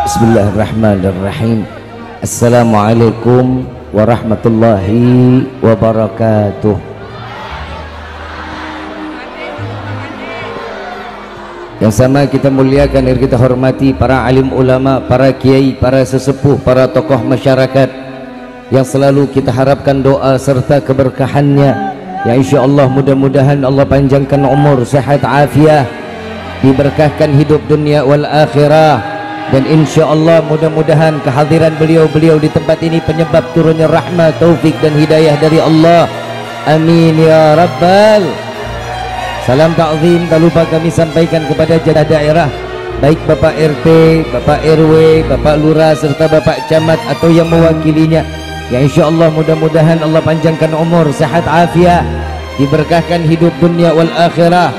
Bismillahirrahmanirrahim. Assalamualaikum warahmatullahi wabarakatuh. Yang sama kita muliakan dan kita hormati para alim ulama, para kiai, para sesepuh, para tokoh masyarakat yang selalu kita harapkan doa serta keberkahannya, yang insyaallah mudah-mudahan Allah panjangkan umur, sehat, afiah, diberkahkan hidup dunia wal akhirah, dan insyaallah mudah-mudahan kehadiran beliau-beliau di tempat ini penyebab turunnya rahmat, taufik dan hidayah dari Allah. Amin ya rabbal. Salam ta'zim tak lupa kami sampaikan kepada jadah daerah, baik Bapak RT, Bapak RW, Bapak Lurah serta Bapak Camat atau yang mewakilinya, yang insyaallah mudah-mudahan Allah panjangkan umur, sehat, afiat, diberkahkan hidup dunia wal akhirah.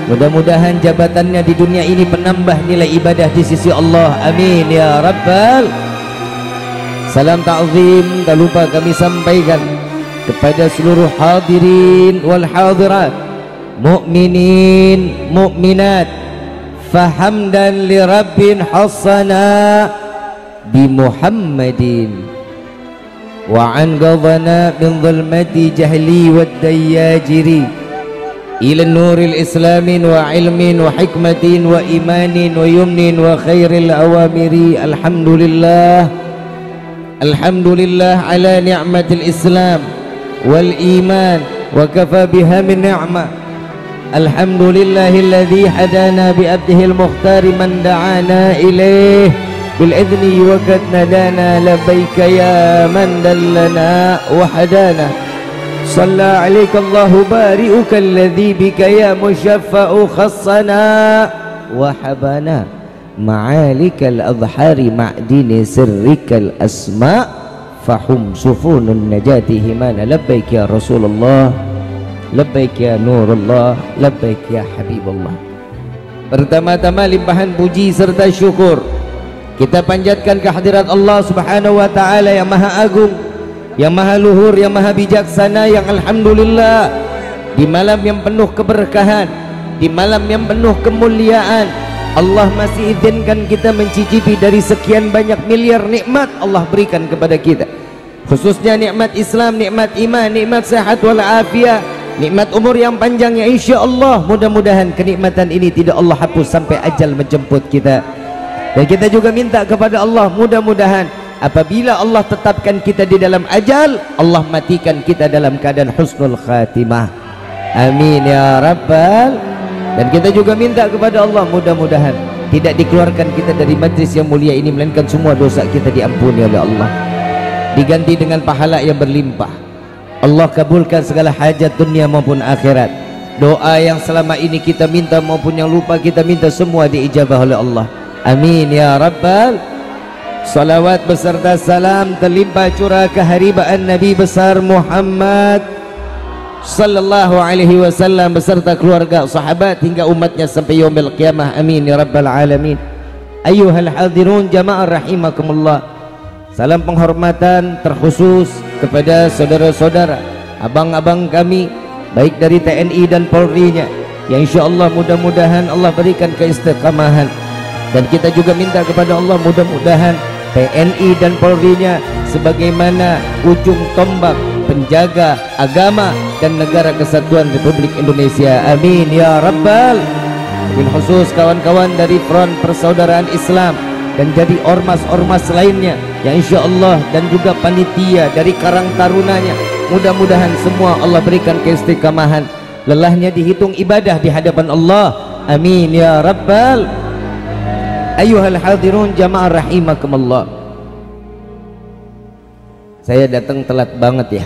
Mudah-mudahan jabatannya di dunia ini penambah nilai ibadah di sisi Allah. Amin ya rabbal. Salam ta'zim tak lupa kami sampaikan kepada seluruh hadirin wal hadirat, mu'minin mu'minat, fahamdan li rabbin hassana bi Muhammadin wa an ghadana min zulmati jahli wad dayajiri ila nuril islamin wa ilmin wa hikmatin wa imanin wa yumnin wa khairil awamiri. Alhamdulillah, alhamdulillah ala ni'matil islam wal iman wa kafa biha min ni'mah. Alhamdulillahilladzi hadana bi abdihil mukhtar man da'ana ilaih bil idni wa qad nadana labbaika ya man dallana wa hadana. Shalla alaika Allahu bari'uka alladzi bika ya musyaffa'u khassana wa habana ma'alikal adhari ma'dini sirrikal asma' fahum sufunun najati himana. Labbaik ya Rasulullah, labbaik ya Nurullah, labbaik ya Habibullah. Pertama-tama limpahan puji serta syukur kita panjatkan kehadirat Allah Subhanahu wa taala yang maha agung, yang maha luhur, yang maha bijaksana, yang alhamdulillah di malam yang penuh keberkahan, di malam yang penuh kemuliaan, Allah masih izinkan kita mencicipi dari sekian banyak miliar nikmat Allah berikan kepada kita, khususnya nikmat Islam, nikmat iman, nikmat sehat wal afiat, nikmat umur yang panjang, yang insya Allah mudah-mudahan kenikmatan ini tidak Allah hapus sampai ajal menjemput kita. Dan kita juga minta kepada Allah mudah-mudahan apabila Allah tetapkan kita di dalam ajal, Allah matikan kita dalam keadaan husnul khatimah. Amin ya rabbal. Dan kita juga minta kepada Allah mudah-mudahan tidak dikeluarkan kita dari majlis yang mulia ini, melainkan semua dosa kita diampuni oleh Allah, diganti dengan pahala yang berlimpah. Allah kabulkan segala hajat dunia maupun akhirat. Doa yang selama ini kita minta maupun yang lupa kita minta, semua diijabah oleh Allah. Amin ya rabbal. Salawat beserta salam terlimpah curah keharibaan Nabi besar Muhammad sallallahu alaihi wasallam beserta keluarga, sahabat hingga umatnya sampai yaumil qiyamah. Amin ya rabbal alamin. Ayyuhal hadirun jamaah rahimakumullah, salam penghormatan terkhusus kepada saudara-saudara, abang-abang kami baik dari TNI dan Polri-nya, yang insyaallah mudah-mudahan Allah berikan keistiqamahan. Dan kita juga minta kepada Allah mudah-mudahan TNI dan Polri-nya sebagaimana ujung tombak penjaga agama dan negara kesatuan Republik Indonesia. Amin ya rabbal. Bil khusus kawan-kawan dari Front Persaudaraan Islam dan jadi ormas-ormas lainnya yang insya Allah, dan juga panitia dari Karang Tarunanya, mudah-mudahan semua Allah berikan keistiqamahan, lelahnya dihitung ibadah di hadapan Allah. Amin ya rabbal. Ayyuhal hadirun jamaah rahimakumullah, saya datang telat banget ya.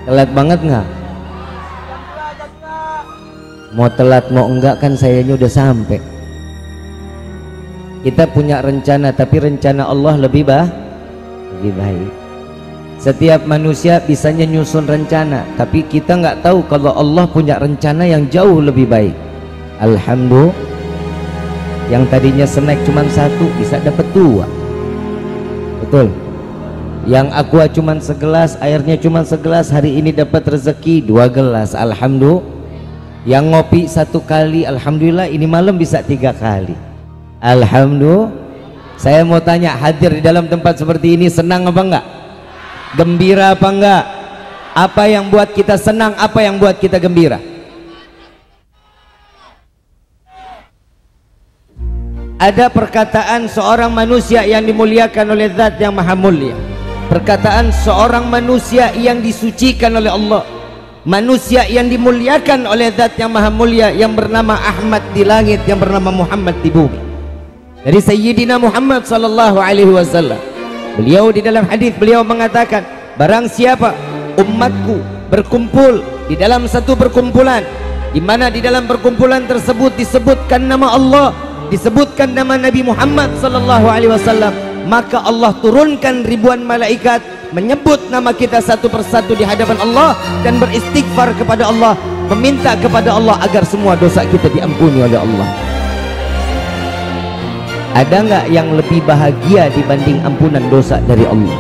Telat banget nggak? Mau telat mau enggak kan sayanya udah sampai. Kita punya rencana, tapi rencana Allah lebih baik. Setiap manusia bisanya nyusun rencana, tapi kita nggak tahu kalau Allah punya rencana yang jauh lebih baik. Alhamdulillah, yang tadinya snack cuma satu bisa dapat dua. Betul. Yang aqua cuma segelas, airnya cuma segelas, hari ini dapat rezeki 2 gelas. Alhamdulillah. Yang ngopi 1 kali, alhamdulillah ini malam bisa 3 kali. Alhamdulillah. Saya mau tanya, hadir di dalam tempat seperti ini senang apa enggak? Gembira apa enggak? Apa yang buat kita senang, apa yang buat kita gembira? Ada perkataan seorang manusia yang dimuliakan oleh Zat yang Maha Mulia, perkataan seorang manusia yang disucikan oleh Allah, manusia yang dimuliakan oleh Zat yang Maha Mulia, yang bernama Ahmad di langit, yang bernama Muhammad di bumi. Dari Sayyidina Muhammad sallallahu alaihi wasallam, beliau di dalam hadis beliau mengatakan, barang siapa umatku berkumpul di dalam satu perkumpulan, di mana di dalam perkumpulan tersebut disebutkan nama Allah, disebutkan nama Nabi Muhammad sallallahu alaihi wasallam, maka Allah turunkan ribuan malaikat menyebut nama kita satu persatu di hadapan Allah dan beristighfar kepada Allah, meminta kepada Allah agar semua dosa kita diampuni oleh Allah. Ada nggak yang lebih bahagia dibanding ampunan dosa dari Allah?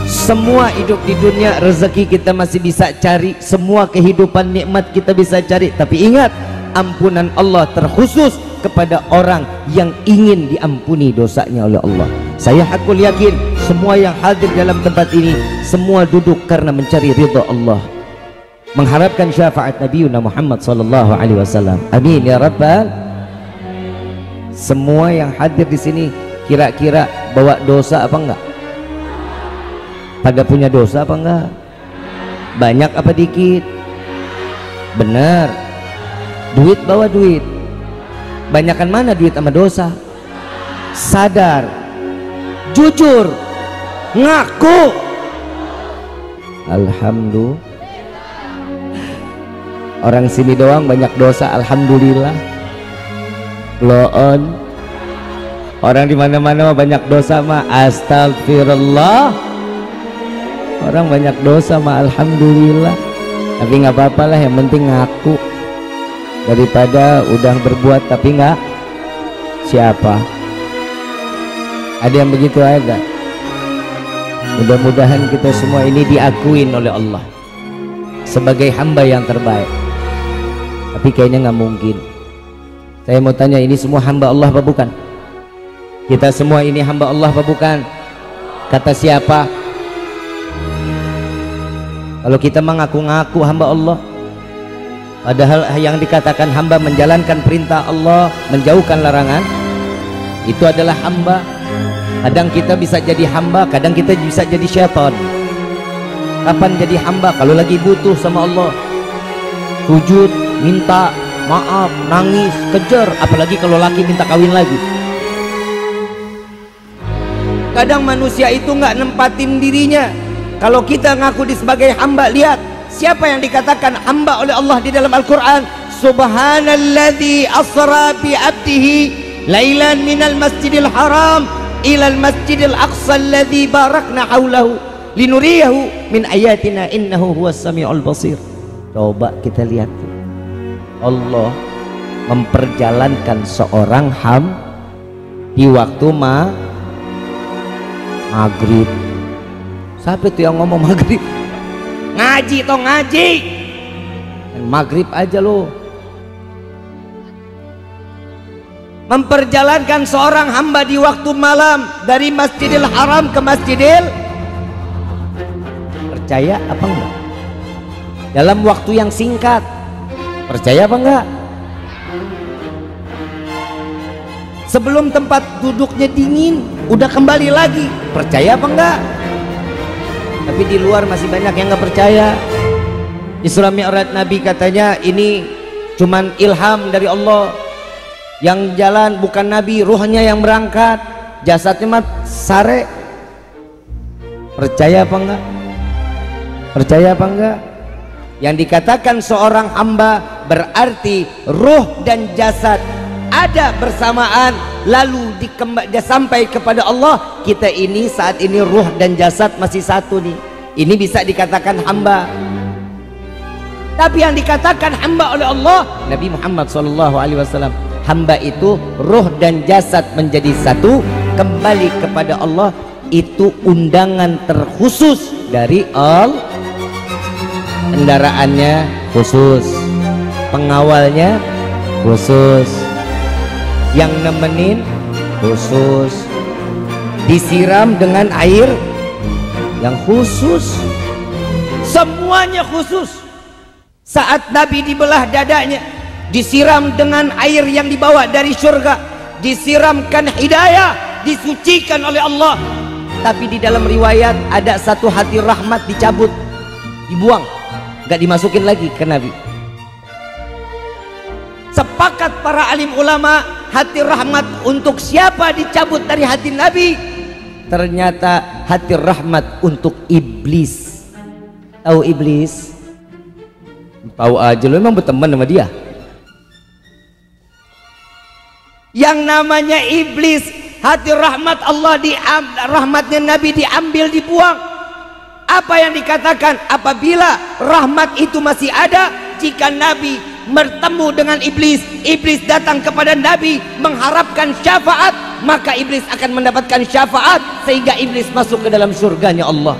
Semua hidup di dunia, rezeki kita masih bisa cari, semua kehidupan nikmat kita bisa cari, tapi ingat, ampunan Allah terkhusus kepada orang yang ingin diampuni dosanya oleh Allah. Saya hakul yakin semua yang hadir dalam tempat ini semua duduk karena mencari ridha Allah, mengharapkan syafaat Nabi Muhammad sallallahu alaihi wasallam. Amin ya rabbal. Semua yang hadir di sini kira-kira bawa dosa apa enggak? Pada punya dosa apa enggak? Banyak apa dikit? Benar. Duit bawa duit. Banyakan mana duit sama dosa? Sadar, jujur, ngaku. Alhamdulillah. Orang sini doang banyak dosa, alhamdulillah. Loon. Orang di mana-mana banyak dosa mah astagfirullah. Orang banyak dosa mah alhamdulillah. Tapi nggak apa-apa lah, yang penting ngaku, daripada udah berbuat tapi nggak siapa. Ada yang begitu ada. Mudah-mudahan kita semua ini diakuin oleh Allah sebagai hamba yang terbaik. Tapi kayaknya nggak mungkin. Saya mau tanya, ini semua hamba Allah apa bukan? Kita semua ini hamba Allah apa bukan? Kata siapa? Kalau kita mengaku-ngaku hamba Allah, padahal yang dikatakan hamba menjalankan perintah Allah, menjauhkan larangan, itu adalah hamba. Kadang kita bisa jadi hamba, kadang kita bisa jadi syaitan. Kapan jadi hamba? Kalau lagi butuh sama Allah, sujud, minta maaf, nangis, kejar. Apalagi kalau laki minta kawin lagi. Kadang manusia itu nggak nempatin dirinya. Kalau kita ngaku sebagai hamba, lihat siapa yang dikatakan hamba oleh Allah di dalam Al-Quran. Subhanalladzi asra bi abdihi lailan minal masjidil haram ilal masjidil aqsa alladzi barakna haulahu linuriyahu min ayatina innahu huwas samiul basir. Coba kita lihat, Allah memperjalankan seorang di waktu maghrib. Siapa itu yang ngomong maghrib? Ngaji toh ngaji. Maghrib aja lo. Memperjalankan seorang hamba di waktu malam dari Masjidil Haram ke Masjidil. Percaya apa enggak? Dalam waktu yang singkat. Percaya apa enggak? Sebelum tempat duduknya dingin, udah kembali lagi. Percaya apa enggak? Tapi di luar masih banyak yang nggak percaya. Isra Mi'raj Nabi katanya ini cuman ilham dari Allah. Yang jalan bukan Nabi, ruhnya yang berangkat, jasadnya mah sare. Percaya apa enggak? Percaya apa enggak? Yang dikatakan seorang hamba berarti ruh dan jasad ada bersamaan, lalu dia sampai kepada Allah. Kita ini saat ini ruh dan jasad masih satu nih. Ini bisa dikatakan hamba. Tapi yang dikatakan hamba oleh Allah, Nabi Muhammad SAW, hamba itu ruh dan jasad menjadi satu, kembali kepada Allah. Itu undangan terkhusus dari Allah. Kendaraannya khusus, pengawalnya khusus, yang nemenin khusus, disiram dengan air yang khusus, semuanya khusus. Saat Nabi dibelah dadanya, disiram dengan air yang dibawa dari surga, disiramkan hidayah, disucikan oleh Allah. Tapi di dalam riwayat ada satu hati rahmat dicabut, dibuang, gak dimasukin lagi ke Nabi. Sepakat para alim ulama, hati rahmat untuk siapa dicabut dari hati Nabi? Ternyata hati rahmat untuk iblis. Tahu iblis? Tahu aja, lo emang berteman sama dia. Yang namanya iblis, hati rahmat Allah, rahmatnya Nabi diambil, dibuang. Apa yang dikatakan? Apabila rahmat itu masih ada, jika Nabi bertemu dengan iblis, iblis datang kepada Nabi mengharapkan syafaat, maka iblis akan mendapatkan syafaat sehingga iblis masuk ke dalam surganya Allah.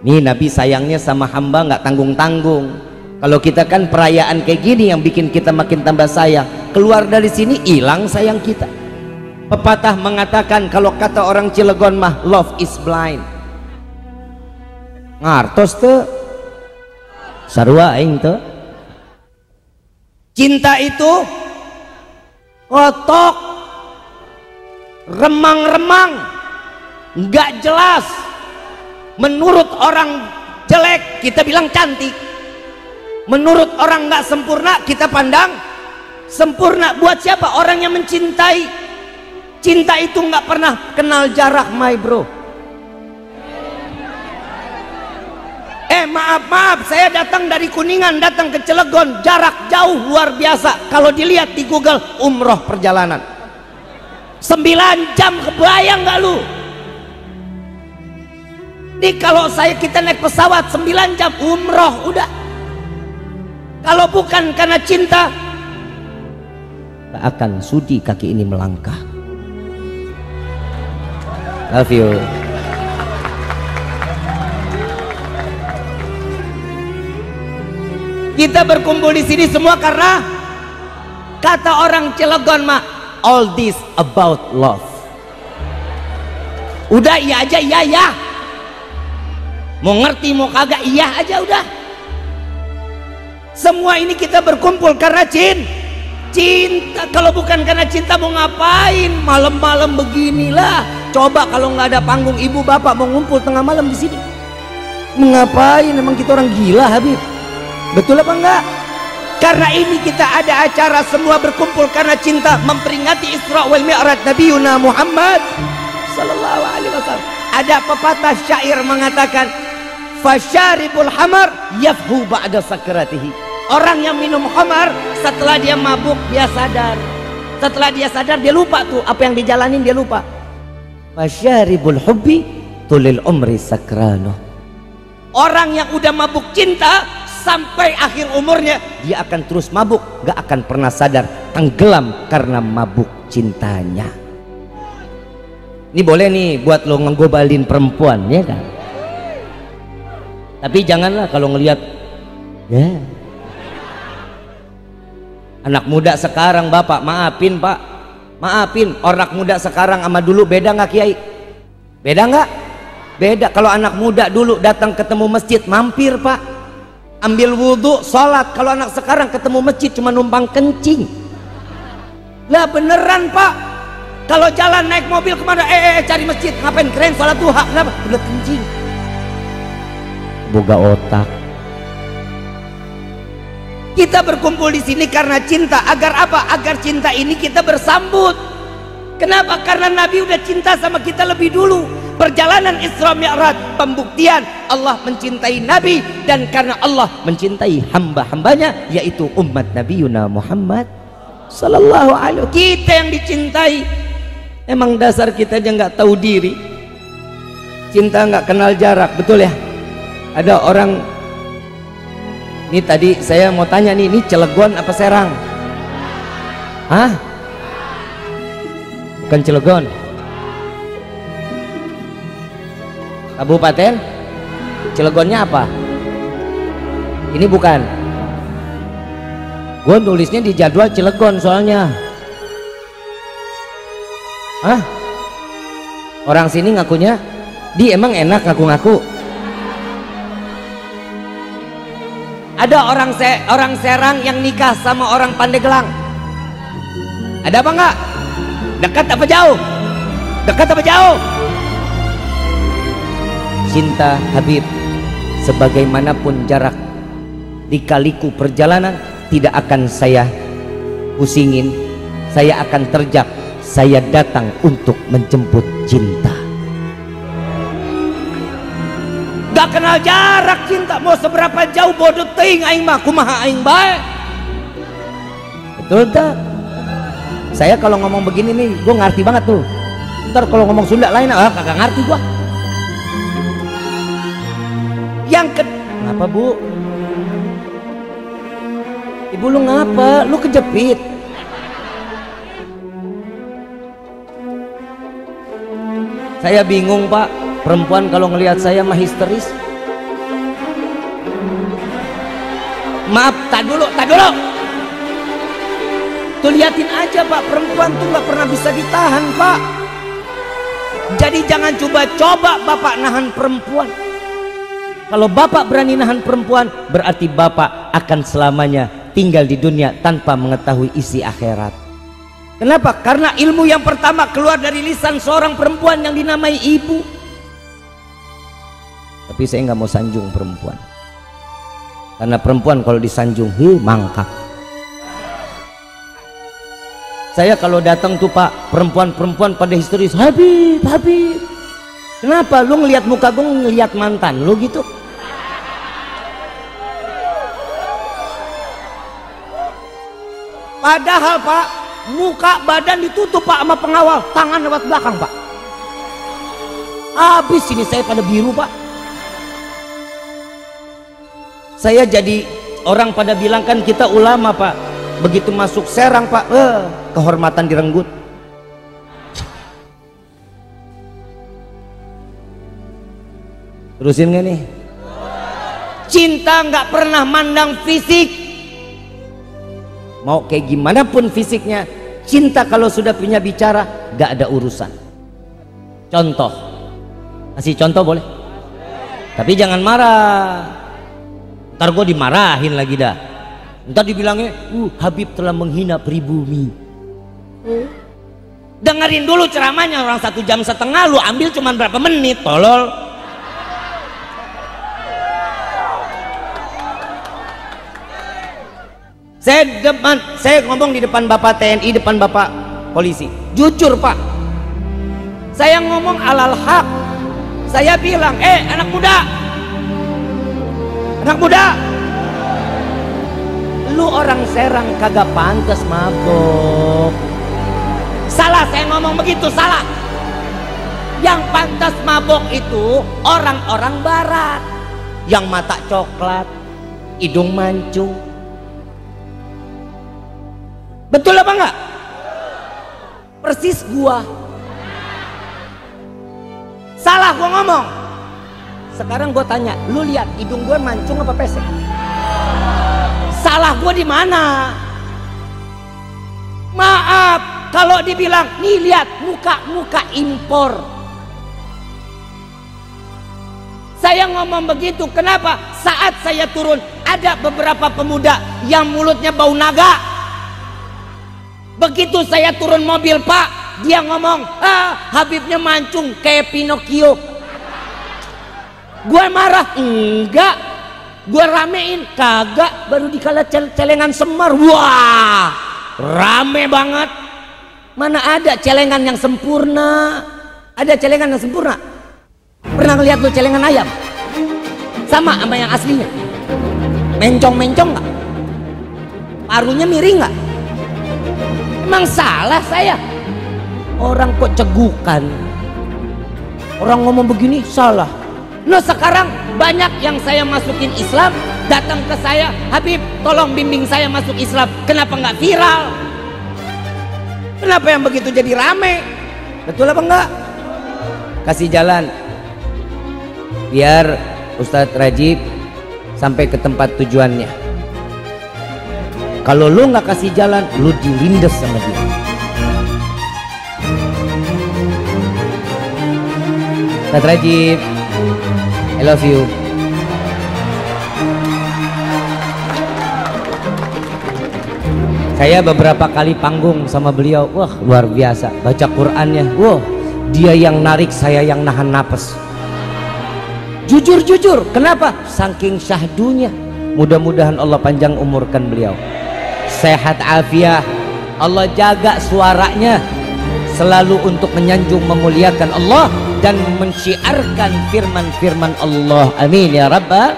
Nih Nabi sayangnya sama hamba nggak tanggung-tanggung. Kalau kita kan perayaan kayak gini yang bikin kita makin tambah sayang. Keluar dari sini hilang sayang kita. Pepatah mengatakan, kalau kata orang Cilegon mah, love is blind. Ngartos tuh sarua aing tuh. Cinta itu kotok, remang-remang, nggak jelas. Menurut orang jelek kita bilang cantik, menurut orang nggak sempurna kita pandang sempurna. Buat siapa? Orang yang mencintai. Cinta itu nggak pernah kenal jarak, my bro. Maaf, saya datang dari Kuningan, datang ke Cilegon, jarak jauh luar biasa. Kalau dilihat di Google, umroh perjalanan 9 jam, kebayang nggak lu? Nih kalau kita naik pesawat 9 jam, umroh udah. Kalau bukan karena cinta, tak akan sudi kaki ini melangkah. Love you. Kita berkumpul di sini semua karena kata orang Cilegon mah, all this about love. Udah iya aja, iya ya. Mau ngerti mau kagak, iya aja udah. Semua ini kita berkumpul karena cinta. Kalau bukan karena cinta mau ngapain malam-malam beginilah? Coba kalau nggak ada panggung, ibu bapak mau ngumpul tengah malam di sini, ngapain? Emang kita orang gila, Habib? Betul apa enggak? Karena ini kita ada acara semua berkumpul karena cinta, memperingati Isra wal Mi'raj Nabi Yuna Muhammad sallallahu alaihi wasallam. Ada pepatah syair mengatakan, fasyaribul hamar yafhu ba'da sakratihi. Orang yang minum khamar setelah dia mabuk dia sadar. Setelah dia sadar dia lupa tuh apa yang dijalanin, dia lupa. Fasyaribul hubbi tulil umri sakrano. Orang yang udah mabuk cinta sampai akhir umurnya dia akan terus mabuk, gak akan pernah sadar, tenggelam karena mabuk cintanya. Ini boleh nih buat lo ngegobalin perempuan, ya kan? Tapi janganlah kalau ngelihat ya anak muda sekarang, bapak maafin pak, maafin, orang muda sekarang sama dulu beda nggak Kiai? Beda nggak? Beda. Kalau anak muda dulu datang ketemu masjid mampir pak, ambil wudhu, sholat. Kalau anak sekarang ketemu masjid cuma numpang kencing. Lah beneran pak, kalau jalan naik mobil kemana, cari masjid, ngapain? Keren sholat duha, kenapa? Udah kencing. Boga otak. Kita berkumpul di sini karena cinta. Agar apa? Agar cinta ini kita bersambut. Kenapa? Karena Nabi udah cinta sama kita lebih dulu. Perjalanan Isra Mi'raj pembuktian Allah mencintai Nabi, dan karena Allah mencintai hamba-hambanya yaitu umat Nabi Yuna Muhammad sallallahu alaihi wasallam. Kita yang dicintai. Emang dasar kita aja nggak tahu diri. Cinta nggak kenal jarak, betul ya? Ada orang, ini tadi saya mau tanya nih, ini Cilegon apa Serang? Hah? Bukan Cilegon. Kabupaten? Cilegonnya apa? Ini bukan. Gue nulisnya di jadwal Cilegon soalnya. Hah? Orang sini ngakunya dia emang enak ngaku-ngaku. Ada orang Serang yang nikah sama orang Pandeglang. Ada apa enggak? Dekat apa jauh? Dekat apa jauh? Cinta Habib, sebagaimanapun jarak, lika-liku perjalanan tidak akan saya pusingin. Saya akan terjak. Saya datang untuk menjemput cinta. Gak kenal jarak cinta, mau seberapa jauh bodoh ting aing mah kumaha aing bae. Betul tak? Saya kalau ngomong begini nih, gue ngerti banget tuh. Ntar kalau ngomong Sunda lain, kagak ngerti gua. Ngapa bu? Ibu lu ngapa? Lu kejepit? Saya bingung pak, perempuan kalau ngelihat saya mah histeris. Maaf, tak dulu. Tuh liatin aja pak, perempuan tuh nggak pernah bisa ditahan pak. Jadi jangan coba-coba bapak nahan perempuan. Kalau bapak berani nahan perempuan, berarti bapak akan selamanya tinggal di dunia tanpa mengetahui isi akhirat. Kenapa? Karena ilmu yang pertama keluar dari lisan seorang perempuan yang dinamai ibu. Tapi saya nggak mau sanjung perempuan, karena perempuan kalau disanjung, mangkak. Saya kalau datang tuh pak, perempuan pada histeris, Habib. Kenapa? Lu ngelihat muka gue ngelihat mantan lu gitu? Padahal pak, muka badan ditutup pak sama pengawal, tangan lewat belakang pak. Habis ini saya pada biru pak. Saya jadi orang pada bilang kan kita ulama pak, begitu masuk Serang pak, kehormatan direnggut. Terusin gak nih? Cinta nggak pernah mandang fisik. Mau kayak gimana pun fisiknya, cinta kalau sudah punya bicara gak ada urusan. Contoh, kasih contoh boleh? Tapi jangan marah, ntar gue dimarahin lagi dah. Ntar dibilangnya Habib telah menghina pribumi. Dengerin dulu ceramahnya, orang 1,5 jam, lu ambil cuma berapa menit, tolol. Saya ngomong di depan bapak TNI, depan bapak polisi, jujur pak, saya ngomong alal hak. Saya bilang, anak muda, lu orang Serang kagak pantas mabok. Salah, saya ngomong begitu, salah. Yang pantas mabok itu orang-orang barat, yang mata coklat, hidung mancung. Betul apa enggak? Persis gua. Salah gua ngomong. Sekarang gua tanya, lu lihat hidung gua mancung apa pesek? Salah gua di mana? Maaf kalau dibilang, nih lihat muka impor. Saya ngomong begitu, kenapa? Saat saya turun, ada beberapa pemuda yang mulutnya bau naga. Begitu saya turun mobil pak, dia ngomong, Habibnya mancung kayak Pinocchio. Gue marah, enggak. Gue ramein, kagak. Baru dikala celengan Semar, wah rame banget. Mana ada celengan yang sempurna? Ada celengan yang sempurna? Pernah ngeliat lu celengan ayam? Sama yang aslinya? Mencong-mencong gak? Parunya miring gak? Emang salah saya? Orang kok cegukan, orang ngomong begini salah. Nah sekarang banyak yang saya masukin Islam datang ke saya, Habib tolong bimbing saya masuk Islam. Kenapa nggak viral? Kenapa yang begitu jadi rame? Betul apa enggak? Kasih jalan biar Ustadz Rajib sampai ke tempat tujuannya. Kalau lu nggak kasih jalan, lu dilindas sama dia. Ustaz Rajib, I love you. Saya beberapa kali panggung sama beliau, wah luar biasa, baca Qur'annya, wah dia yang narik, saya yang nahan napas. Jujur, kenapa? Saking syahdunya. Mudah-mudahan Allah panjang umurkan beliau, sehat afiah, Allah jaga suaranya selalu untuk menyanjung memuliakan Allah dan mensyiarkan firman-firman Allah. Amin ya Rabbal.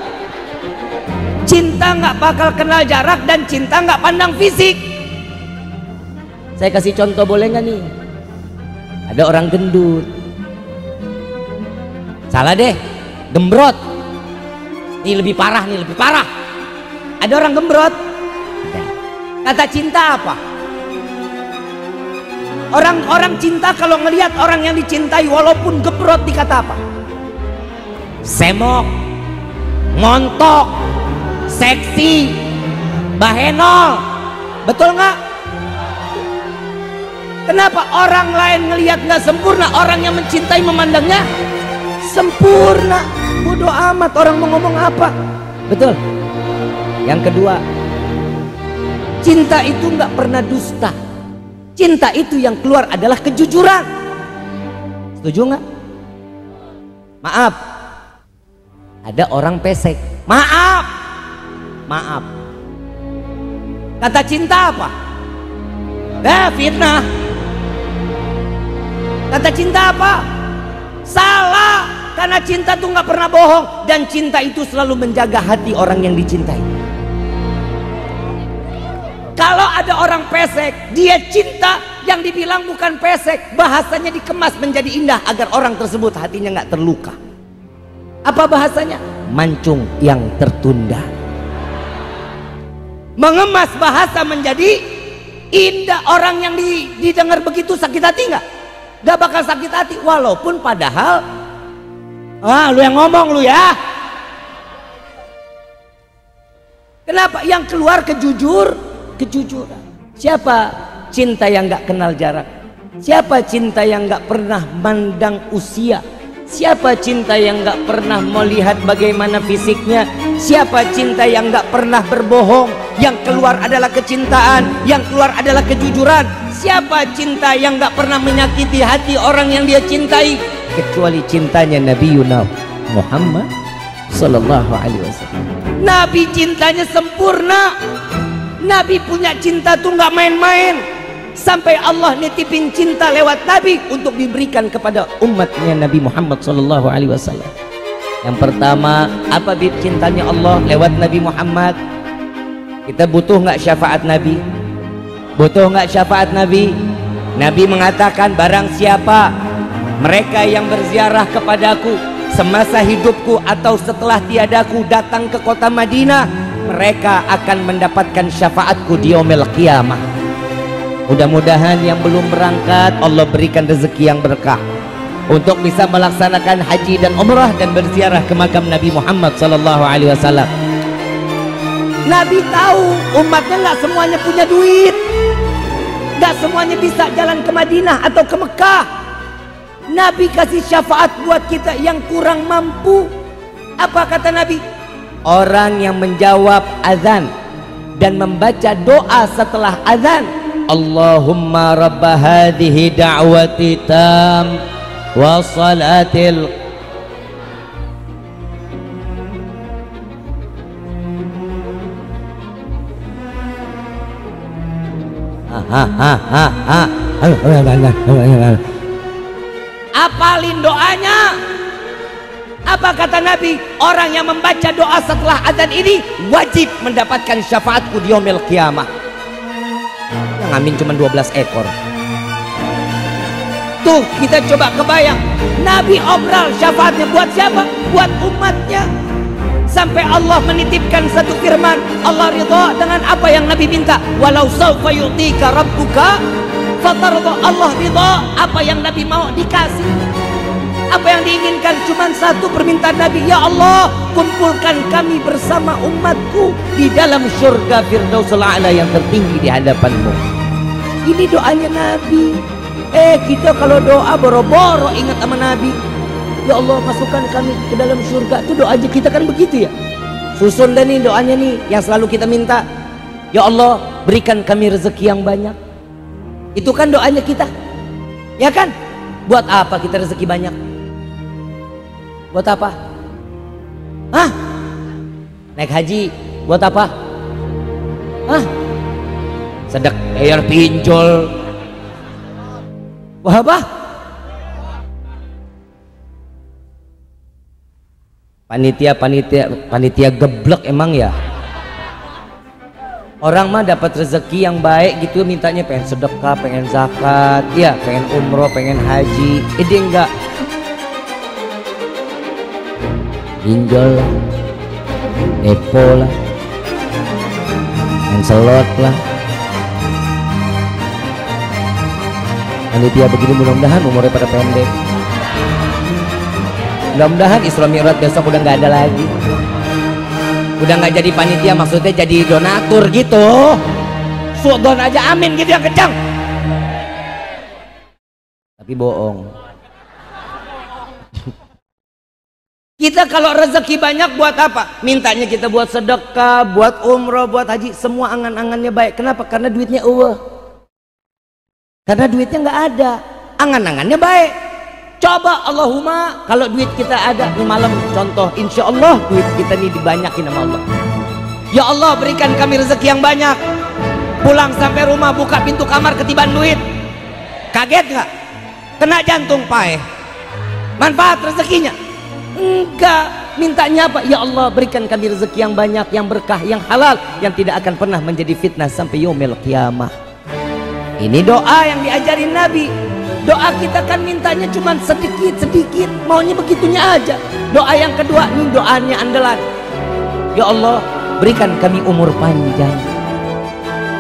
Cinta nggak bakal kenal jarak dan cinta nggak pandang fisik. Saya kasih contoh boleh nggak nih? Ada orang gendut, salah deh, gembrot. Ini lebih parah, Ada orang gembrot. Kata cinta apa? Orang cinta kalau ngelihat orang yang dicintai walaupun gembrot dikata apa? Semok, ngontok, seksi, bahenol. Betul nggak? Kenapa orang lain ngelihat nggak sempurna, orang yang mencintai memandangnya sempurna? Bodoh amat orang mau ngomong apa. Betul. Yang kedua, cinta itu nggak pernah dusta. Cinta itu yang keluar adalah kejujuran. Setuju nggak? Maaf, ada orang pesek. Maaf. Kata cinta apa? Fitnah. Kata cinta apa? Salah. Karena cinta tuh nggak pernah bohong, dan cinta itu selalu menjaga hati orang yang dicintai. Kalau ada orang pesek, dia cinta, yang dibilang bukan pesek, bahasanya dikemas menjadi indah agar orang tersebut hatinya nggak terluka. Apa bahasanya? Mancung yang tertunda. Mengemas bahasa menjadi indah. Orang yang didengar begitu sakit hati nggak? Nggak bakal sakit hati, walaupun padahal lu yang ngomong lu ya. Kenapa? Yang keluar kejujuran. Siapa cinta yang nggak kenal jarak? Siapa cinta yang nggak pernah mandang usia? Siapa cinta yang nggak pernah melihat bagaimana fisiknya? Siapa cinta yang nggak pernah berbohong? Yang keluar adalah kecintaan, yang keluar adalah kejujuran. Siapa cinta yang nggak pernah menyakiti hati orang yang dia cintai? Kecuali cintanya Nabi Muhammad Sallallahu Alaihi Wasallam. Nabi cintanya sempurna. Nabi punya cinta tuh nggak main-main. Sampai Allah nitipin cinta lewat Nabi untuk diberikan kepada umatnya Nabi Muhammad Sallallahu Alaihi Wasallam. Yang pertama, apa cintanya Allah lewat Nabi Muhammad? Kita butuh nggak syafaat Nabi? Butuh nggak syafaat Nabi? Nabi mengatakan, barang siapa mereka yang berziarah kepadaku semasa hidupku atau setelah tiadaku datang ke kota Madinah, mereka akan mendapatkan syafaatku di yaumil qiyamah. Mudah-mudahan yang belum berangkat Allah berikan rezeki yang berkah untuk bisa melaksanakan haji dan umrah dan berziarah ke makam Nabi Muhammad Sallallahu Alaihi Wasallam. Nabi tahu umatnya nggak semuanya punya duit, nggak semuanya bisa jalan ke Madinah atau ke Mekah. Nabi kasih syafaat buat kita yang kurang mampu. Apa kata Nabi? Orang yang menjawab azan dan membaca doa setelah azan, Allahumma rabba hadhihi da'wati tam wa salatil apalin doanya. Apa kata Nabi? Orang yang membaca doa setelah azan ini wajib mendapatkan syafaatku di yaumil qiyamah. Yang amin cuma 12 ekor. Tuh kita coba kebayang, Nabi obral syafaatnya buat siapa? Buat umatnya. Sampai Allah menitipkan satu firman, Allah ridha dengan apa yang Nabi minta. Walau sawfa yu'tika rabbuka fatarda. Allah ridha apa yang Nabi mau dikasih. Apa yang diinginkan cuma satu permintaan Nabi, ya Allah kumpulkan kami bersama umatku di dalam surga Firdausul A'la yang tertinggi di hadapanmu. Ini doanya Nabi. Kita kalau doa boro-boro ingat sama Nabi. Ya Allah, masukkan kami ke dalam surga. Itu doa aja kita kan begitu ya. Susun dah nih doanya nih yang selalu kita minta. Ya Allah, berikan kami rezeki yang banyak. Itu kan doanya kita. Ya kan? Buat apa kita rezeki banyak? Buat apa? Hah? Naik haji buat apa? Hah? Sedek air pinjol. Wah, apa? Panitia geblek emang ya. Orang mah dapat rezeki yang baik gitu mintanya pengen sedekah, pengen zakat, ya pengen umroh, pengen haji. Dia enggak. Pinjol lah, depo lah, main selot lah. Panitia begini mudah-mudahan umurnya pada pendek. Mudah-mudahan Isra Mi'raj besok udah nggak ada lagi. Udah nggak jadi panitia, maksudnya jadi donatur gitu. Suudon aja amin gitu yang kencang. Tapi bohong. Kita kalau rezeki banyak buat apa? Mintanya kita buat sedekah, buat umroh, buat haji. Semua angan-angannya baik. Kenapa? Karena duitnya karena duitnya nggak ada. Angan-angannya baik. Coba Allahumma kalau duit kita ada nih malam contoh, insya Allah duit kita nih dibanyakin sama Allah. Ya Allah, berikan kami rezeki yang banyak. Pulang sampai rumah buka pintu kamar ketiban duit. Kaget nggak? Kena jantung pae. Manfaat rezekinya? Enggak. Mintanya apa? Ya Allah, berikan kami rezeki yang banyak, yang berkah, yang halal, yang tidak akan pernah menjadi fitnah sampai yaumil qiyamah. Ini doa yang diajarin Nabi. Doa kita kan mintanya cuma sedikit-sedikit, maunya begitunya aja. Doa yang kedua, ini doanya andalan. Ya Allah, berikan kami umur panjang.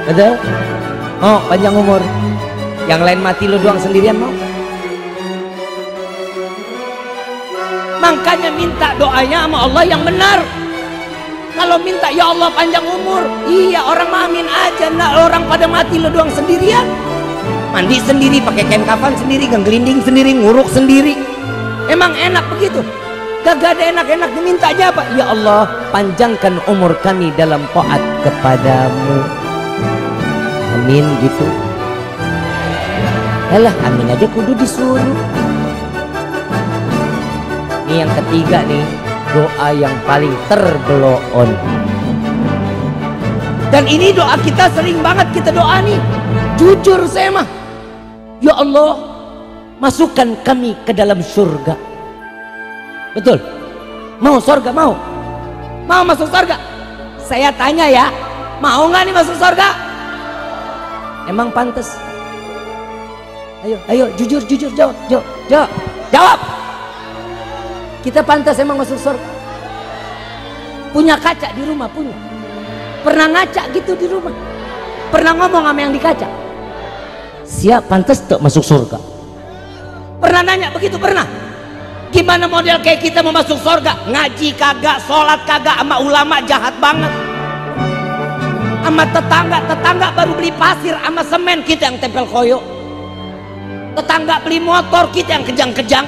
Betul? Mau panjang umur? Yang lain mati lu doang sendirian mau? Makanya minta doanya sama Allah yang benar. Kalau minta ya Allah panjang umur, iya orang amin aja. Nah, orang pada mati lu doang sendirian. Mandi sendiri, pakai kain kafan sendiri, gelinding sendiri, nguruk sendiri. Emang enak begitu? Gak ada enak-enak. Dimintanya apa? Ya Allah, panjangkan umur kami dalam taat kepadamu. Amin gitu. Yalah, amin aja kudu disuruh. Ini yang ketiga nih, doa yang paling terbeloon. Dan ini doa kita sering banget kita doa nih. Jujur saya mah, ya Allah, masukkan kami ke dalam surga. Betul? Mau surga? Mau? Mau masuk surga? Saya tanya ya, mau nggak nih masuk surga? Emang pantas? Ayo, jujur, jawab. Kita pantas emang masuk surga? Punya kaca di rumah? Punya? Pernah ngaca gitu di rumah? Pernah ngomong sama yang di kaca? Siap pantas tak masuk surga? Pernah nanya begitu? Pernah? Gimana model kayak kita mau masuk surga? Ngaji kagak, sholat kagak, sama ulama jahat banget. Sama tetangga baru beli pasir sama semen, kita yang tempel koyo. Tetangga beli motor, kita yang kejang-kejang.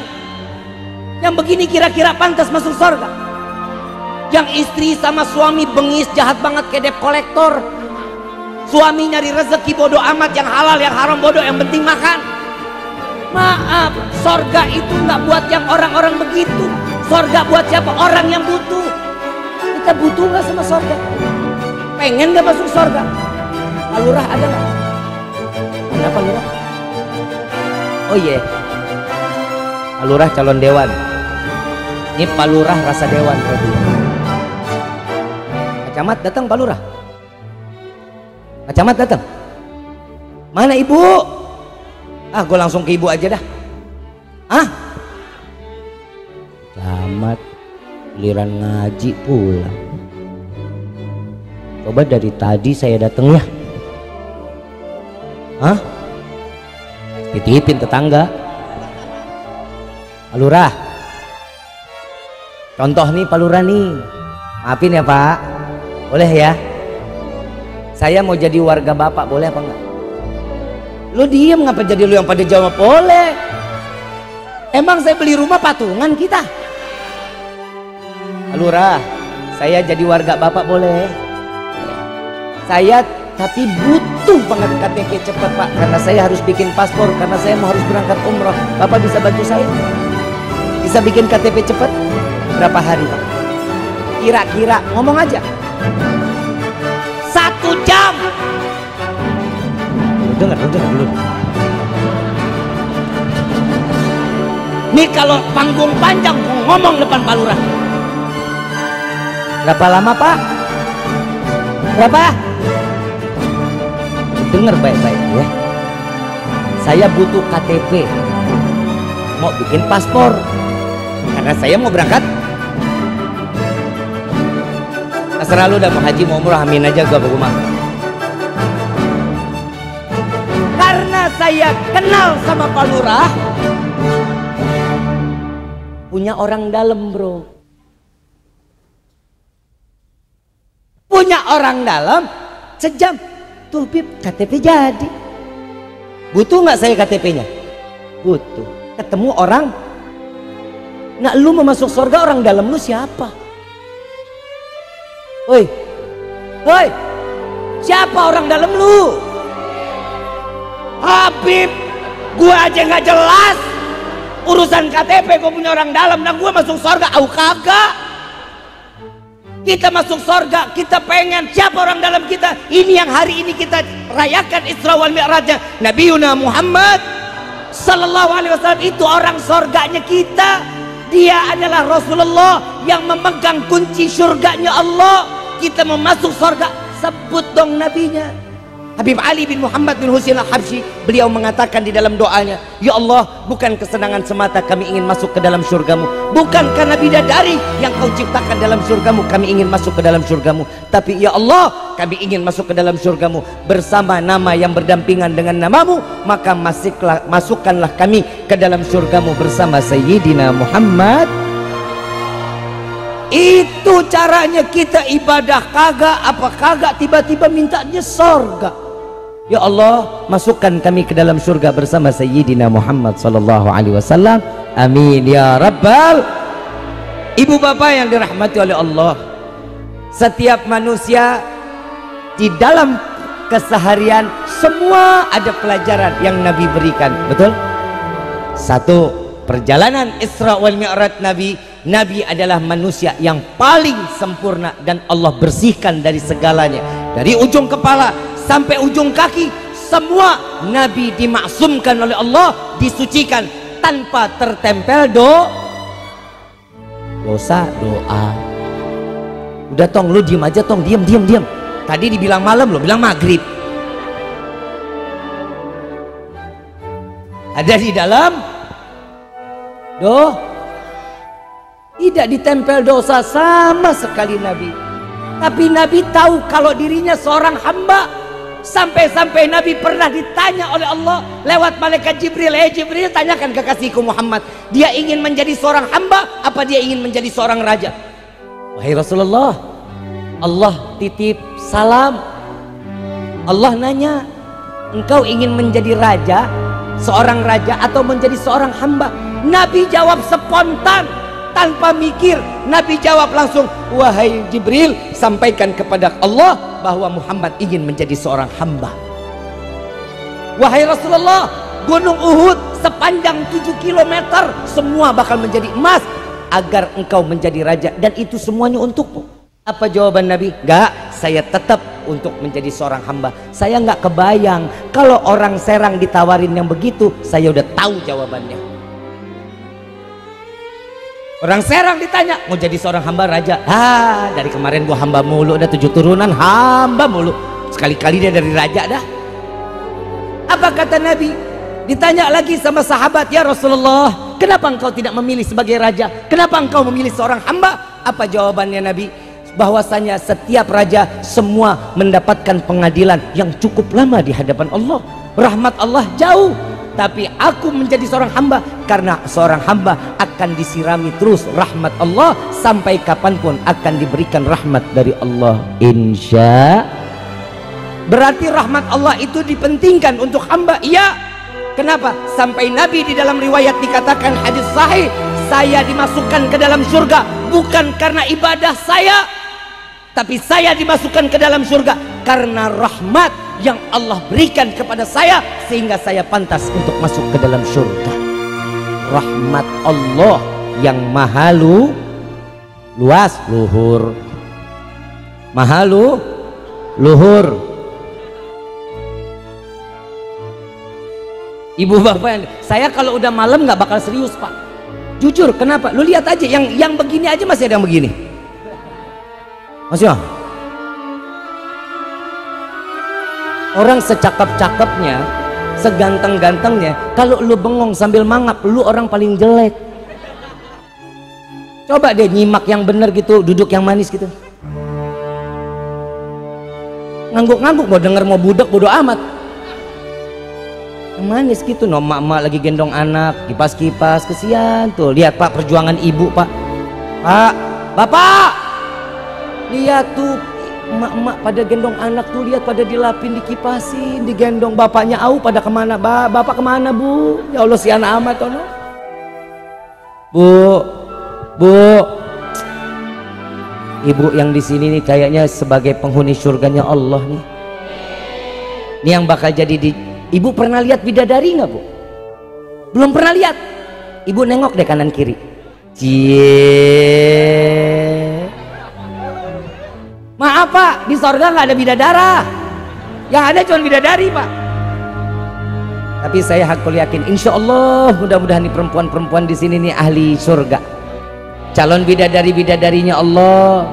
Yang begini kira-kira pantas masuk surga? Yang istri sama suami bengis jahat banget kayak debt kolektor. Suami nyari rezeki bodoh amat, yang halal yang haram bodoh, yang penting makan. Maaf, sorga itu nggak buat yang orang-orang begitu. Sorga buat siapa? Orang yang butuh. Kita butuh nggak sama sorga? Pengen nggak masuk sorga? Pak Lurah ada nggak? Ada Pak Lurah? Oh iya, Pak Lurah calon dewan. Ini Pak Lurah rasa dewan berarti. Pak Camat datang Pak Lurah. Pak Camat datang. Mana ibu? Ah, gue langsung ke ibu aja dah. Ah, Camat giliran ngaji pulang. Coba dari tadi saya datang ya. Hah? Titipin tetangga. Pak Lurah. Contoh nih Pak Lurah nih. Maafin ya Pak. Boleh ya? Saya mau jadi warga Bapak, boleh apa enggak? Lu diem, ngapa jadi lu yang pada jawab? Boleh. Emang saya beli rumah patungan kita? Lurah, saya jadi warga Bapak boleh? Saya tapi butuh banget KTP cepat Pak, karena saya harus bikin paspor, karena saya harus berangkat umroh. Bapak bisa bantu saya? Bisa bikin KTP cepat? Berapa hari Pak? Kira-kira ngomong aja. 1 jam. Dengar dulu. Nih kalau panggung panjang ngomong depan Pak Lurah. Berapa lama Pak? Berapa? Dengar baik-baik ya. Saya butuh KTP, mau bikin paspor, karena saya mau berangkat. Terserah lu udah mau haji mau umrah, amin aja gua rumah. Karena saya kenal sama Pak Lurah, punya orang dalam bro, punya orang dalam sejam. Tuh Bib, KTP jadi. Butuh nggak saya KTP-nya? Butuh. Ketemu orang. Nah lu mau masuk surga, orang dalam lu siapa? Woi, siapa orang dalam lu? Habib, gua aja nggak jelas urusan KTP, gua punya orang dalam. Nah gua masuk surga, au kagak? Kita masuk surga, kita pengen siapa orang dalam kita? Ini yang hari ini kita rayakan Isra wal Mi'rajnya Nabiuna Muhammad sallallahu alaihi wasallam. Itu orang surganya kita. Dia adalah Rasulullah yang memegang kunci surganya Allah. Kita mau masuk surga, sebut dong nabinya. Habib Ali bin Muhammad bin Husain al-Habsyi, beliau mengatakan di dalam doanya, ya Allah, bukan kesenangan semata kami ingin masuk ke dalam surgamu, bukan karena bidadari yang kau ciptakan dalam surgamu kami ingin masuk ke dalam surgamu, tapi ya Allah, kami ingin masuk ke dalam surgamu bersama nama yang berdampingan dengan namamu, maka masukkanlah kami ke dalam surgamu bersama Sayyidina Muhammad. Itu caranya kita ibadah. Kagak apa kagak tiba-tiba mintanya surga. Ya Allah, masukkan kami ke dalam surga bersama Sayyidina Muhammad sallallahu alaihi wasallam. Amin ya rabbal. Ibu bapak yang dirahmati oleh Allah, setiap manusia di dalam keseharian semua ada pelajaran yang Nabi berikan, betul? Satu, perjalanan Isra wal Mi'raj Nabi adalah manusia yang paling sempurna dan Allah bersihkan dari segalanya, dari ujung kepala sampai ujung kaki. Semua Nabi dimaksumkan oleh Allah, disucikan tanpa tertempel dosa doa. Udah tong, lu diem aja tong, diem. Tadi dibilang malam, lu bilang maghrib. Ada di dalam tidak ditempel dosa sama sekali Nabi. Tapi Nabi tahu kalau dirinya seorang hamba. Sampai-sampai Nabi pernah ditanya oleh Allah lewat malaikat Jibril, Jibril, tanyakan kekasihku Muhammad, dia ingin menjadi seorang hamba apa dia ingin menjadi seorang raja? Wahai Rasulullah, Allah titip salam. Allah nanya, engkau ingin menjadi raja, seorang raja atau menjadi seorang hamba? Nabi jawab spontan tanpa mikir. Nabi jawab langsung, wahai Jibril, sampaikan kepada Allah bahwa Muhammad ingin menjadi seorang hamba. Wahai Rasulullah, gunung Uhud sepanjang 7 km semua bakal menjadi emas agar engkau menjadi raja, dan itu semuanya untukmu. Apa jawaban Nabi? Enggak, saya tetap untuk menjadi seorang hamba. Saya nggak kebayang kalau orang Serang ditawarin yang begitu, saya udah tahu jawabannya. Orang Serang ditanya, mau jadi seorang hamba raja? Dari kemarin gua hamba mulu, udah 7 turunan hamba mulu. Sekali-kali dia dari raja dah. Apa kata Nabi? Ditanya lagi sama sahabat, ya Rasulullah, kenapa engkau tidak memilih sebagai raja? Kenapa engkau memilih seorang hamba? Apa jawabannya Nabi? Bahwasanya setiap raja semua mendapatkan pengadilan yang cukup lama di hadapan Allah. Rahmat Allah jauh. Tapi aku menjadi seorang hamba karena seorang hamba akan disirami terus rahmat Allah sampai kapanpun akan diberikan rahmat dari Allah, insya. Berarti rahmat Allah itu dipentingkan untuk hamba, iya. Kenapa? Sampai Nabi di dalam riwayat dikatakan hadis sahih, saya dimasukkan ke dalam surga bukan karena ibadah saya, tapi saya dimasukkan ke dalam surga karena rahmat yang Allah berikan kepada saya, sehingga saya pantas untuk masuk ke dalam surga. Rahmat Allah yang maha luas, luhur, maha luhur. Ibu bapak, saya kalau udah malam nggak bakal serius pak, jujur. Kenapa? Lu lihat aja yang begini aja masih ada yang begini, masih ya? Orang secakap-cakapnya, seganteng-gantengnya, kalau lu bengong sambil mangap, lu orang paling jelek. Coba deh nyimak yang bener gitu, duduk yang manis gitu. Ngangguk-ngangguk, mau denger mau budak bodo amat. Yang manis gitu, no, mak-mak lagi gendong anak, kipas-kipas, kesian tuh. Lihat pak, perjuangan ibu pak. Pak, bapak, lihat tuh emak-emak pada gendong anak tuh, lihat pada dilapin, dikipasin, digendong. Bapaknya au pada kemana? Bapak kemana bu? Ya Allah si anak amat tono. Bu, ibu yang di sini nih kayaknya sebagai penghuni surganya Allah nih. Ini yang bakal jadi di. Ibu pernah lihat bidadari nggak bu? Belum pernah lihat. Ibu nengok deh kanan kiri. Cie. Maaf pak, di sorga nggak ada bidadara. Yang ada cuma bidadari pak. Tapi saya hakul yakin, insya Allah mudah-mudahan nih perempuan-perempuan di sini nih ahli surga, calon bidadari-bidadarinya Allah.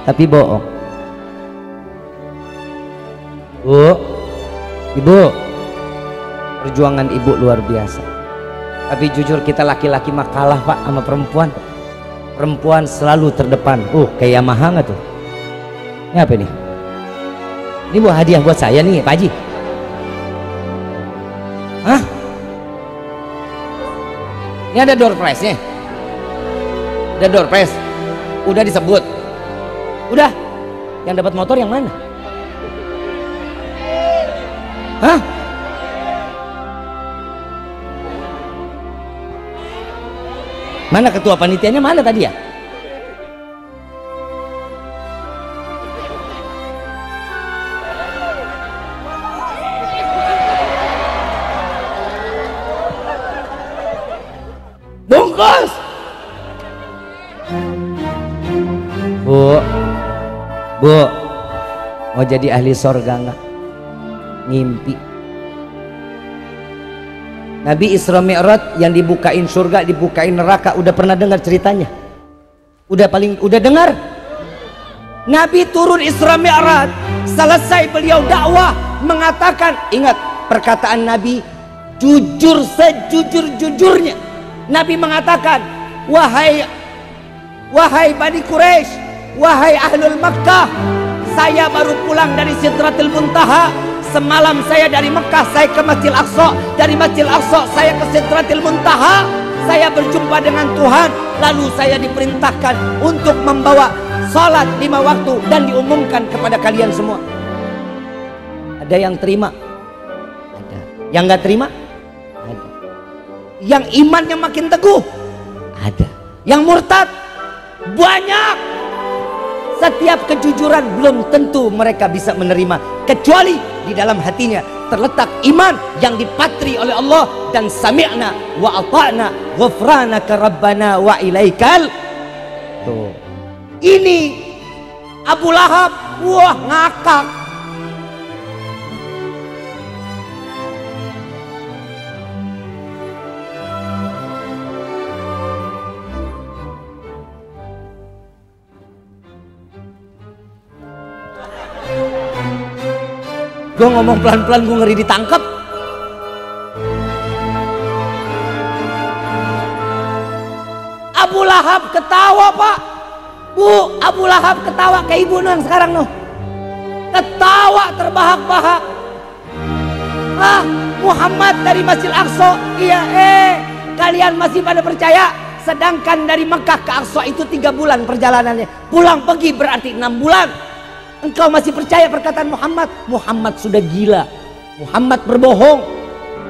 Tapi bohong. Bu, ibu, perjuangan ibu luar biasa. Tapi jujur kita laki-laki mah kalah pak sama perempuan. Perempuan selalu terdepan. Kayak Yamaha nggak tuh? Ini apa nih? Ini buat hadiah buat saya nih Pak Haji. Hah? Ini ada door prize nya. Ada door prize. Udah disebut. Udah. Yang dapat motor yang mana? Hah? Mana ketua panitianya, mana tadi ya? Bungkus. Bu, mau jadi ahli sorga nggak? Ngimpi. Nabi Isra Mi'raj yang dibukain surga, dibukain neraka, udah pernah dengar ceritanya? Udah dengar? Nabi turun Isra Mi'raj, selesai beliau dakwah mengatakan, ingat perkataan Nabi, jujur sejujur-jujurnya. Nabi mengatakan, wahai Bani Quraisy, wahai Ahlul Makkah, saya baru pulang dari Sidratil Muntaha. Semalam saya dari Mekah, saya ke Masjidil Aqsa, dari Masjidil Aqsa saya ke Sidratil Muntaha. Saya berjumpa dengan Tuhan, lalu saya diperintahkan untuk membawa salat 5 waktu dan diumumkan kepada kalian semua. Ada yang terima? Ada. Yang nggak terima? Ada. Yang imannya makin teguh? Ada. Yang murtad? Banyak. Setiap kejujuran belum tentu mereka bisa menerima, kecuali di dalam hatinya terletak iman yang dipatri oleh Allah dan sami'na wa ata'na ghufranaka rabbana wa ilaikal. Tuh. Ini Abu Lahab, wah ngakak. Gue ngomong pelan-pelan, gue ngeri ditangkap. Abu Lahab ketawa pak. Bu, Abu Lahab ketawa kayak ibu yang sekarang noh. Ketawa terbahak-bahak. Muhammad dari Masjidil Aqsa. Iya, kalian masih pada percaya? Sedangkan dari Mekah ke Aqsa itu 3 bulan perjalanannya. Pulang pergi berarti 6 bulan. Engkau masih percaya perkataan Muhammad? Muhammad sudah gila. Muhammad berbohong.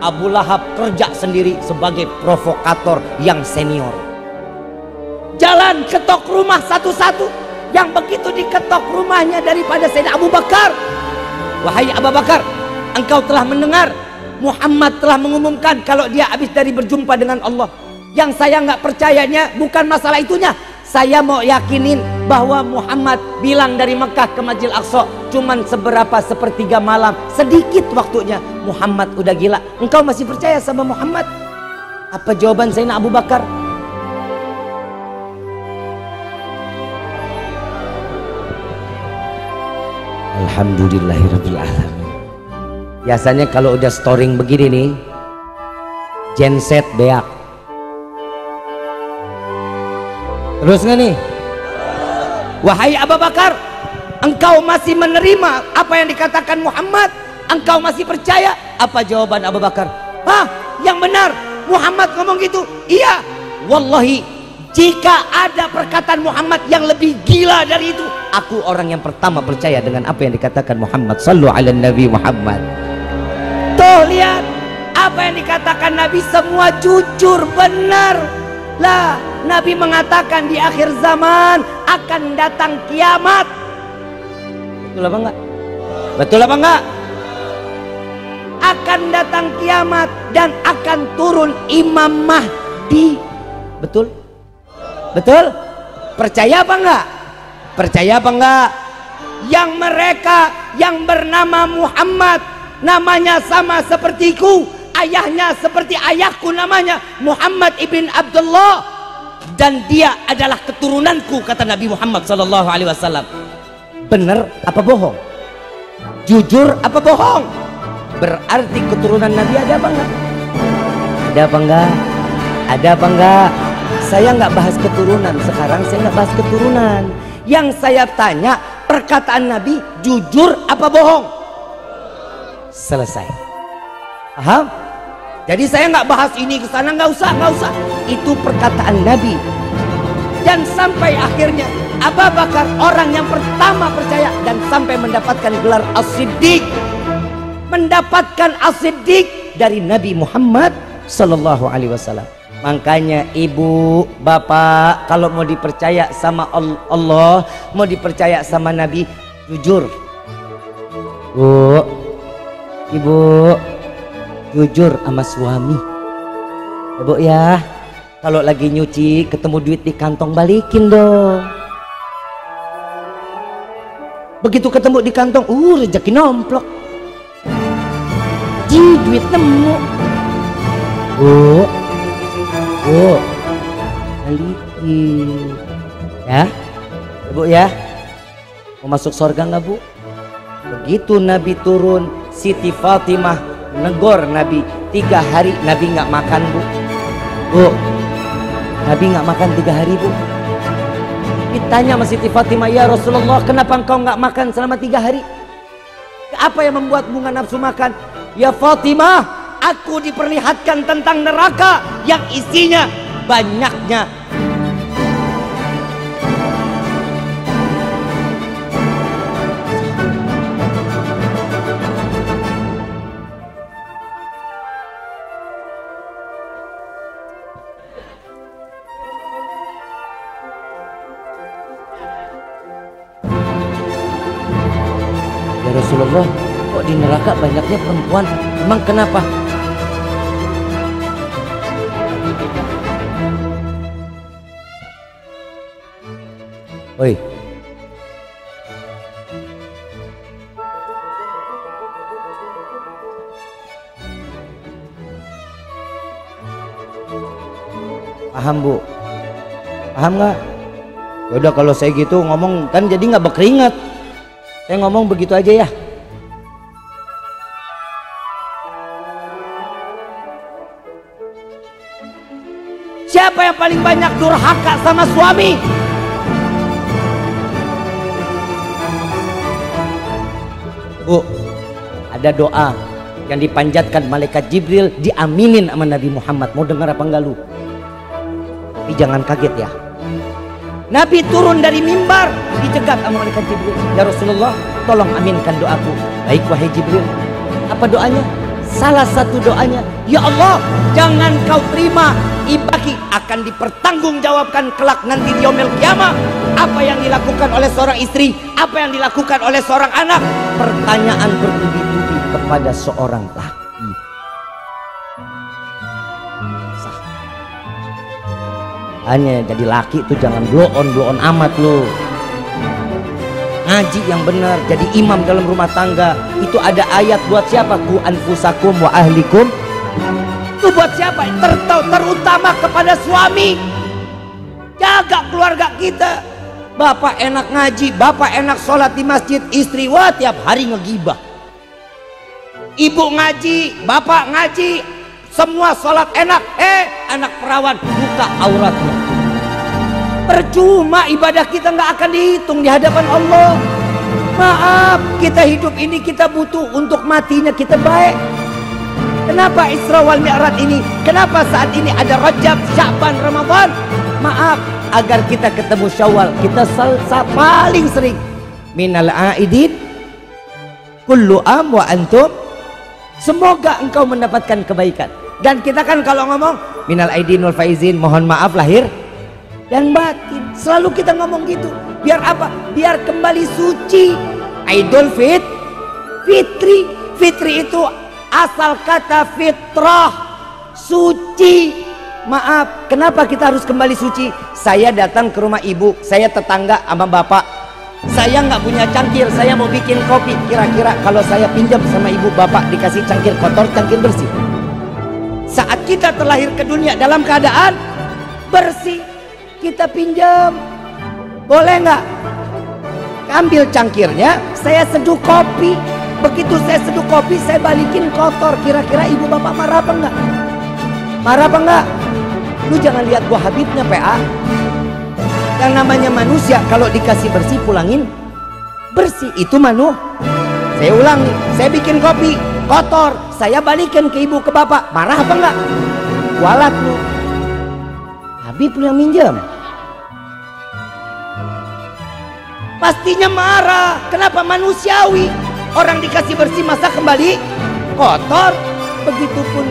Abu Lahab kerja sendiri sebagai provokator yang senior. Jalan ketok rumah satu-satu. Yang begitu diketok rumahnya daripada Sayyidina Abu Bakar. Wahai Abu Bakar, engkau telah mendengar Muhammad telah mengumumkan kalau dia habis dari berjumpa dengan Allah. Yang saya nggak percayanya bukan masalah itunya. Saya mau yakinin bahwa Muhammad bilang dari Mekah ke Masjidil Aqsa cuman sepertiga malam, sedikit waktunya. Muhammad udah gila. Engkau masih percaya sama Muhammad? Apa jawaban Sayyidina Abu Bakar? Alhamdulillahirabbil alamin. Biasanya kalau udah storing begini nih, genset beak. Terus nggak nih? Wahai Abu Bakar, engkau masih menerima apa yang dikatakan Muhammad? Engkau masih percaya? Apa jawaban Abu Bakar? Hah, yang benar Muhammad ngomong gitu? Iya. Wallahi, jika ada perkataan Muhammad yang lebih gila dari itu, aku orang yang pertama percaya dengan apa yang dikatakan Muhammad. Sallu ala Nabi Muhammad. Tuh lihat, apa yang dikatakan Nabi semua jujur, benar. Lah, Nabi mengatakan di akhir zaman akan datang kiamat. Betul apa enggak? Betul apa enggak? Akan datang kiamat dan akan turun Imam Mahdi. Betul? Betul? Percaya apa enggak? Percaya apa enggak? Yang mereka yang bernama Muhammad, namanya sama sepertiku, ayahnya seperti ayahku, namanya Muhammad ibn Abdullah, dan dia adalah keturunanku, kata Nabi Muhammad SAW. Benar apa bohong? Jujur apa bohong? Berarti keturunan Nabi ada apa enggak? Ada apa enggak? Ada apa enggak? Saya nggak bahas keturunan sekarang, saya nggak bahas keturunan. Yang saya tanya, perkataan Nabi jujur apa bohong? Selesai. Paham? Jadi saya nggak bahas ini ke sana, nggak usah. Itu perkataan Nabi. Dan sampai akhirnya Abu Bakar orang yang pertama percaya dan sampai mendapatkan gelar As-Siddiq, mendapatkan As-Siddiq dari Nabi Muhammad Sallallahu Alaihi Wasallam. Makanya ibu, bapak, kalau mau dipercaya sama Allah, mau dipercaya sama Nabi, jujur. Bu, ibu, jujur sama suami. Ibu ya, kalau lagi nyuci ketemu duit di kantong, balikin dong. Begitu ketemu di kantong, rezeki nomplok. Duit nemu. Bu, balikin ya, Bu ya. Mau masuk surga nggak, Bu? Begitu Nabi turun, Siti Fatimah negor Nabi 3 hari Nabi nggak makan, Bu. Bu, Nabi nggak makan 3 hari, Bu. Ditanya sama Siti Fatimah, ya Rasulullah, kenapa engkau nggak makan selama 3 hari? Apa yang membuat bunga nafsu makan? Ya Fatimah, aku diperlihatkan tentang neraka yang isinya banyaknya ya Rasulullah, kok di neraka banyaknya perempuan? Emang kenapa? Oi, paham, Bu? Paham nggak? Yaudah kalau saya gitu ngomong kan jadi nggak berkeringat. Saya ngomong begitu aja ya. Siapa yang paling banyak durhaka sama suami? Bu, ada doa yang dipanjatkan malaikat Jibril, diaminin sama Nabi Muhammad. Mau dengar apa enggak lu? Tapi jangan kaget ya. Nabi turun dari mimbar, dicegat sama malaikat Jibril. Ya Rasulullah, tolong aminkan doaku. Baik wahai Jibril. Apa doanya? salah satu doanya, ya Allah, jangan kau terima ibaki, akan dipertanggungjawabkan kelak nanti di yaumil qiyamah apa yang dilakukan oleh seorang istri, apa yang dilakukan oleh seorang anak. Pertanyaan bertubi-tubi kepada seorang laki. Hanya jadi laki itu jangan blow on amat lo. Ngaji yang benar, jadi imam dalam rumah tangga. Itu ada ayat buat siapa? Qu anfusakum wa ahlikum. Itu buat siapa? Terutama kepada suami. Jaga keluarga kita. Bapak enak ngaji, bapak enak sholat di masjid, istri wah tiap hari ngegibah. Ibu ngaji, bapak ngaji, semua sholat enak. Anak perawan buka auratnya. Percuma ibadah kita nggak akan dihitung di hadapan Allah. Maaf, kita hidup ini kita butuh, untuk matinya kita baik. Kenapa Isra wal Mi'raj ini? Kenapa saat ini ada Rajab, Sya'ban, Ramadan? Maaf, agar kita ketemu Syawal. Kita paling sering minal aidin kullu am wa antum. Semoga engkau mendapatkan kebaikan. Dan kita kan kalau ngomong minal aidin wal faizin, mohon maaf lahir dan batin, selalu kita ngomong gitu. Biar apa? Biar kembali suci. Idul Fitri. Fitri itu asal kata fitrah, suci. Maaf, kenapa kita harus kembali suci? Saya datang ke rumah ibu, saya tetangga sama bapak, saya nggak punya cangkir, saya mau bikin kopi. Kira-kira kalau saya pinjam sama ibu bapak dikasih cangkir kotor, cangkir bersih? Saat kita terlahir ke dunia dalam keadaan bersih, kita pinjam, boleh nggak? Ambil cangkirnya, saya seduh kopi. Begitu saya seduh kopi, saya balikin kotor. Kira-kira ibu bapak marah apa enggak? Marah apa enggak? Lu jangan lihat gua Habibnya PA. Yang namanya manusia kalau dikasih bersih pulangin bersih, itu Saya ulang nih, saya bikin kopi kotor, saya balikin ke ibu ke bapak, marah apa enggak? Walat lu. Habib lu yang minjem. Pastinya marah. Kenapa? Manusiawi. Orang dikasih bersih masa kembali kotor. Begitupun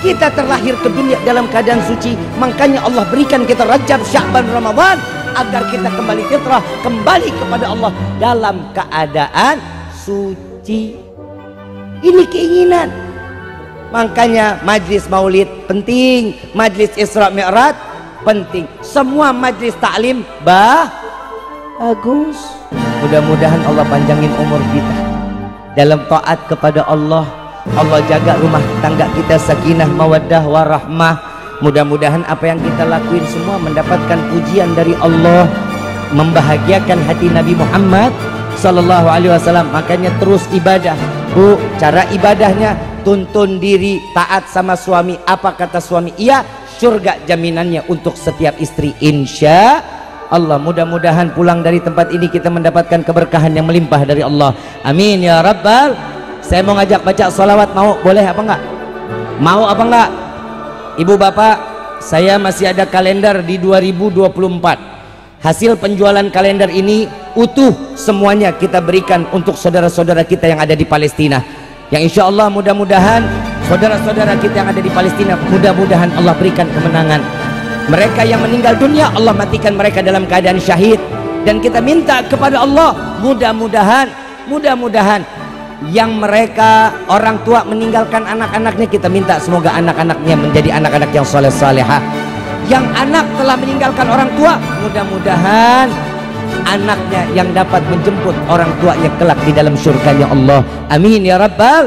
kita terlahir ke dunia dalam keadaan suci. Makanya Allah berikan kita Rajab, Sya'ban, Ramadan agar kita kembali fitrah, kembali kepada Allah dalam keadaan suci. Ini keinginan. Makanya majlis maulid penting, majlis Isra Mi'raj penting, semua majlis taklim bagus. Mudah-mudahan Allah panjangin umur kita dalam taat kepada Allah. Allah jaga rumah tangga kita sakinah mawaddah warahmah. Mudah-mudahan apa yang kita lakuin semua mendapatkan pujian dari Allah, membahagiakan hati Nabi Muhammad sallallahu alaihi wasallam. Makanya terus ibadah. Bu, cara ibadahnya tuntun diri, taat sama suami. Apa kata suami? Iya, surga jaminannya untuk setiap istri, insya Allah. Mudah-mudahan pulang dari tempat ini kita mendapatkan keberkahan yang melimpah dari Allah. Amin ya rabbal. Saya mau ngajak baca salawat, mau? Boleh apa enggak? Mau apa enggak? Ibu bapak, saya masih ada kalender di 2024. Hasil penjualan kalender ini utuh semuanya kita berikan untuk saudara-saudara kita yang ada di Palestina. Yang insya Allah mudah-mudahan saudara-saudara kita yang ada di Palestina, mudah-mudahan Allah berikan kemenangan. Mereka yang meninggal dunia, Allah matikan mereka dalam keadaan syahid. Dan kita minta kepada Allah, mudah-mudahan yang mereka orang tua meninggalkan anak-anaknya, kita minta semoga anak-anaknya menjadi anak-anak yang soleh salehah. Yang anak telah meninggalkan orang tua, mudah-mudahan anaknya yang dapat menjemput orang tuanya kelak di dalam surganya Allah. Amin ya rabbal